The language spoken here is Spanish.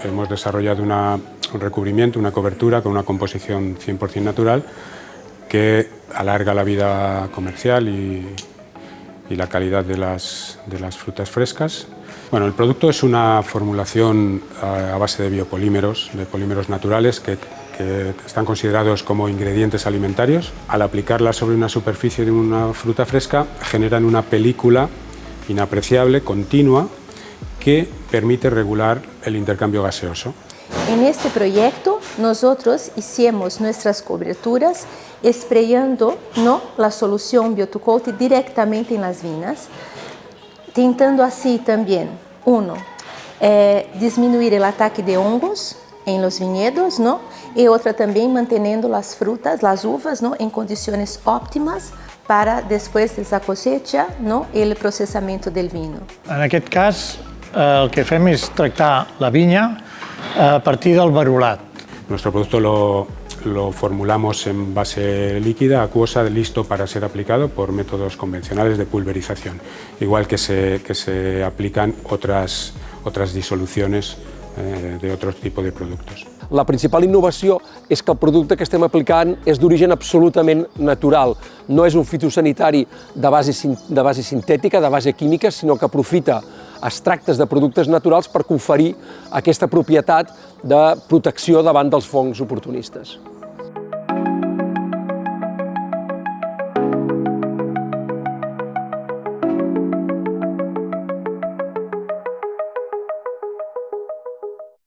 hemos desarrollado un recubrimiento, una cobertura con una composición 100% natural que alarga la vida comercial y la calidad de las frutas frescas. Bueno, el producto es una formulación a base de biopolímeros, de polímeros naturales que están considerados como ingredientes alimentarios. Al aplicarla sobre una superficie de una fruta fresca, generan una película inapreciable, continua, que permite regular el intercambio gaseoso. En este proyecto nosotros hicimos nuestras coberturas sprayando la solución BioToCoat directamente en las viñas, tentando así también, disminuir el ataque de hongos en los viñedos, y otra también manteniendo las frutas, las uvas, en condiciones óptimas para después de la cosecha, el procesamiento del vino. En aquest cas, el que fem és tractar la vinya a partir del verulat. Nuestro producto lo formulamos en base líquida, acuosa, listo para ser aplicado por métodos convencionales de pulverización, igual que se aplican otras disoluciones de otro tipo de productos. La principal innovació és que el producte que estem aplicant és d'origen absolutament natural. No és un fitosanitari de base sintètica, de base química, sinó que aprofita extractes de productes naturals per conferir aquesta propietat de protecció davant dels fongs oportunistes.